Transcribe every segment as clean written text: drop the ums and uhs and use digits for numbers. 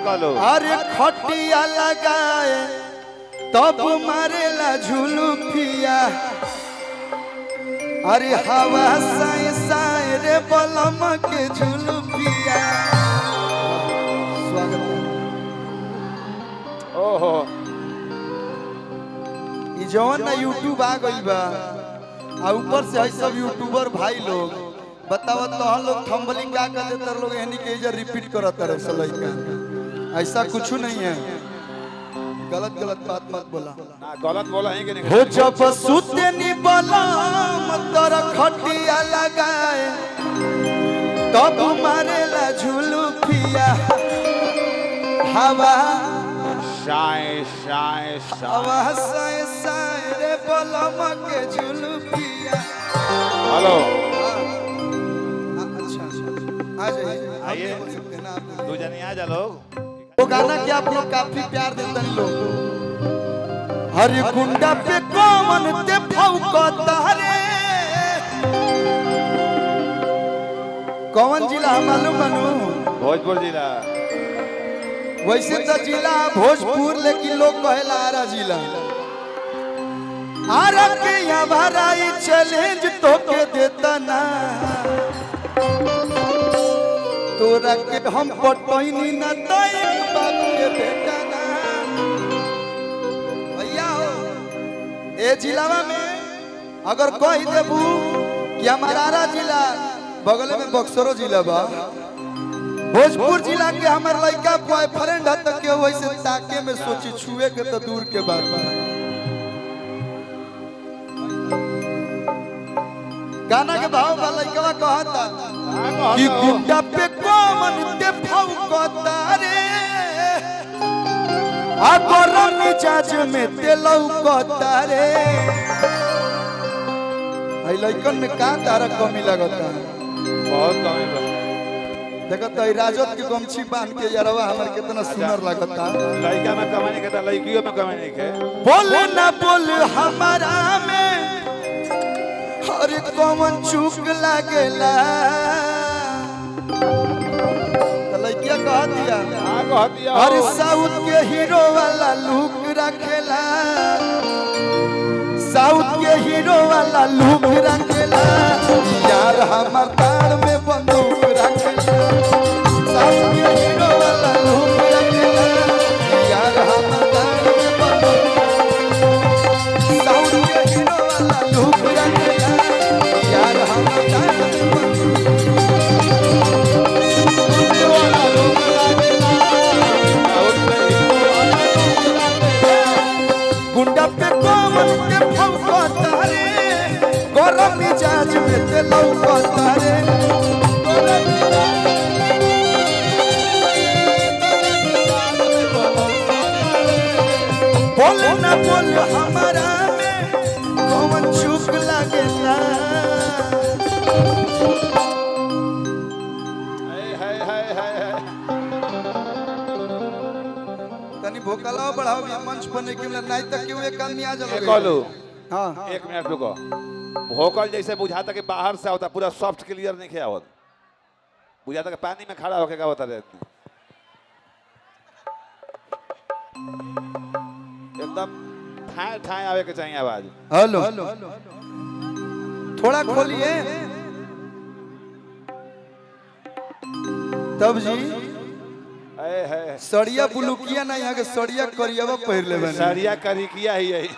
कहलो अरे खटिया लगाए तब मारेला झुलुफिया अरे हवा साए साए रे बलम के झुलुफिया। स्वागत है। ओहो ई जवन ना यूट्यूब आ गइल बा आ ऊपर से है सब यूट्यूबर भाई लोग बतावत तो हम लोग थंबलिंग का कर देते लोग यानी कि इधर रिपीट करत रहे सलाई का। ऐसा कुछ नहीं है, गलत गलत बात मत बोला ना गलत बोला है कि नहीं हो जब सुते नी बलम तर खटिया लगाए तब मारेला झुलुफिया हवा शाय शाय शाय हवा साए साए रे बलम के झुलुफिया। हेलो अच्छा आ जाइए आइए बोल सकते हैं ना आप। दो जने आ जा लोग वो गाना कि आप लोग काफी प्यार देते हैं लोग। हरी गुंडा पे कौन ते फौकता रे कौन जिला मालूम बनू भोजपुर जिला वैसे तो जिला भोजपुर लेकिन लोग कहेला आरा जिला। आरा के यहाँ भराई चैलेंज तो के देता ना तोरा के हम पटोइनी ना तो एक बात के बेटा ना भैया हो ए जिलावा में अगर कह देबू कि हमारा जिला बगल में बक्सरो जिला बा भोजपुर जिला के हमार लड़का बॉयफ्रेंड है तो के वैसे ताके में सोची छुए के तो दूर के बात बा। गाना के भाव बा लड़का कहता कि गुंडा पे कौन ते फौकता रे आ गरम मिजाज में ते लौकता रे। आई लइकन में का तारा कमी लगता बहुत कमी बा देखो तो राजद के गमछी बांध के यारवा हमर कितना सुंदर लगता। लड़का में कमाने के लड़कियों में कमाने के बोले ना बोल हमारा में हर कौन चूक लागेला तो लड़किया कह दिया हां कह दिया हर साउथ के हीरो वाला लुक रखेला साउथ के हीरो वाला लुक रखेला यार हमर तार में बंदूक रखेला साउथ के हीरो वाला लुक रखेला यार हमर तार में बंदूक साउथ के हीरो वाला लुक रखेला यार हमर तार में बंदूक गुंडा पे कौन के फौकता रे गरम मिजाज में ते लौकता रे बोले ना बोल हमारा में कौन चुप लागेला। हाय हाय हाय हाय तनी भोकलाओ बढ़ाओ ये मंच पर नहीं कि नहीं तक क्यों एक आदमी आ जाओगे कहलो हां एक मिनट रुको भोकल जैसे बुझाता कि बाहर से होता पूरा सॉफ्ट क्लियर नहीं किया होता बुझाता कि पानी में खड़ा होके का होता रहता एकदम ठाए ठाए आवे के चाहिए आवाज। हेलो थोड़ा खोलिए तब जी है सड़िया बुलुकिया ना यहाँ के सड़िया करियावा पहिर ले बने सरिया करी किया ही यही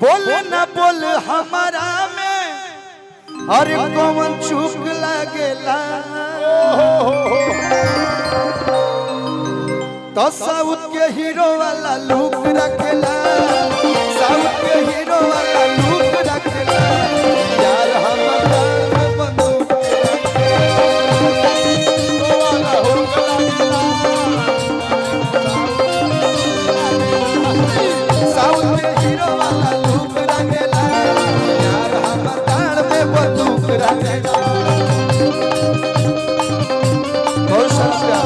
बोले ना बोल हमारा में अरे कौन चुप लागेला तो साउथ के हीरो वाला लुक रखेला साउथ के हीरो वाला लुक रखेला यार हमारा बंदूक साउथ के हीरो वाला लुक रखेला यार हमार में बंदूक रखेला। बहुत शुक्रिया।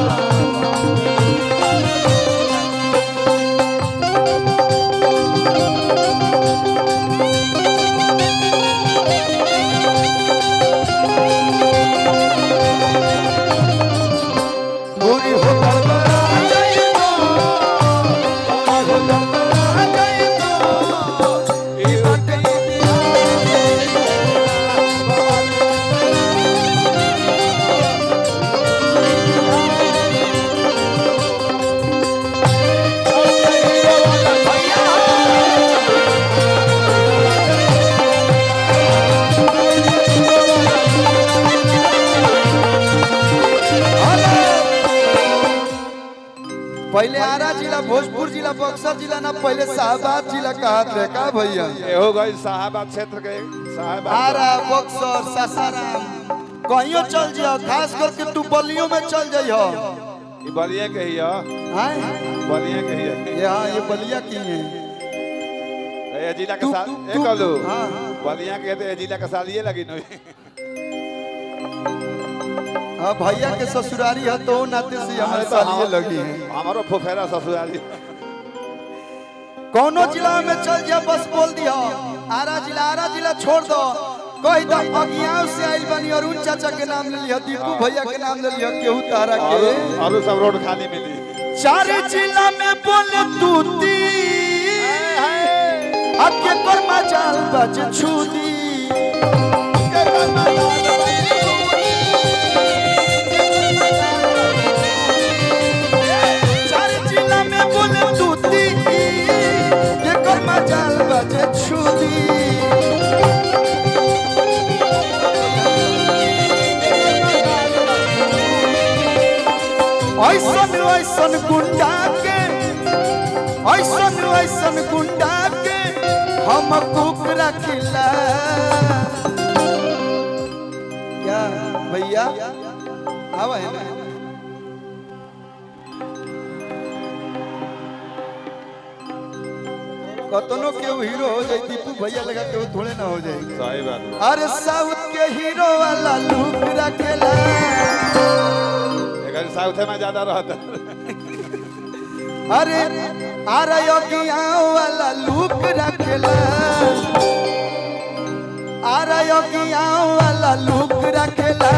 पहले आरा जिला, भोजपुर जिला, बक्सर जिला ना, पहले शाहबाद जिला कहा थे का भैया? ये हो गई साहबाद क्षेत्र के साहबाद। आरा, बक्सर, सासाराम कहियो चल जाओ, खास करके तू बलियों में चल जाइयो। ये बलिया के ही है, हैं? बलिया के ही है। ये हाँ, ये बलिया की है। ये जिला का साल तू- एक कलो हाँ। बलिया के तो ये जिला का साल ये लगी नहीं। हाँ, भैया के ससुरारी है तो नाते से हमारे साल ये लगी है। हमारो फुफेरा ससुराली। कौनो जिला में चल जा, बस बोल दिया आरा जिला छोड़ दो। कह दो अगियाव से आइल बनी, अरुण चाचा के नाम ले लिया, दीपू भैया के नाम ले लिया, केहू तारा के। और सब रोड खाली मिली। चार जिला में बोले तूती, अके पर मजाल बज छूदी। चार जिला में बोले तूती, के पर मजाल बज छूदी। ऐसन गुंडा के, ऐसन गुंडा के हम कुक रखिला। क्या भैया आवा है ना? कतनो के हीरो हो जाए, दीपू भैया लगा के वो थोड़े ना हो जाए। सही बात। अरे साउथ के हीरो वाला लुक रखेला। साउथ में ज्यादा रहता। अरे आरा योगियाओं वाला लुक रखेला, आरा योगियाओं वाला लुक रखेला।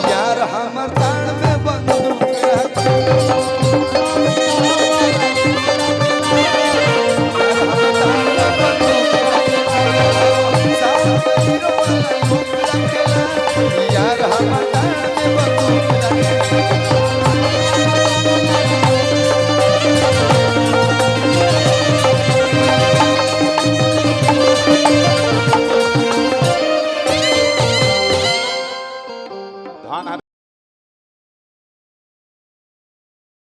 यार हमर तान में बंदूक यार हमर तान में बंदूक धान